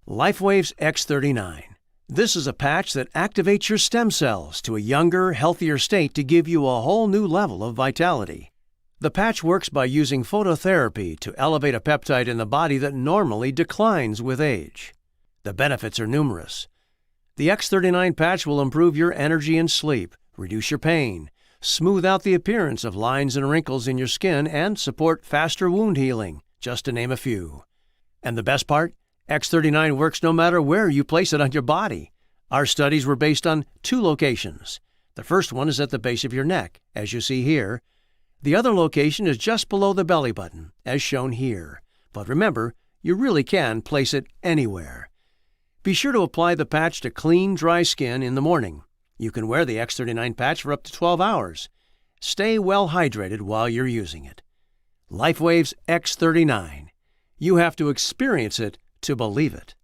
LifeWave's X39. This is a patch that activates your stem cells to a younger, healthier state to give you a whole new level of vitality. The patch works by using phototherapy to elevate a peptide in the body that normally declines with age. The benefits are numerous. The X39 patch will improve your energy and sleep, reduce your pain, smooth out the appearance of lines and wrinkles in your skin, and support faster wound healing, just to name a few. And the best part? X39 works no matter where you place it on your body. Our studies were based on 2 locations. The first one is at the base of your neck, as you see here. The other location is just below the belly button, as shown here. But remember, you really can place it anywhere. Be sure to apply the patch to clean, dry skin in the morning. You can wear the X39 patch for up to 12 hours. Stay well hydrated while you're using it. LifeWave's X39. You have to experience it to believe it.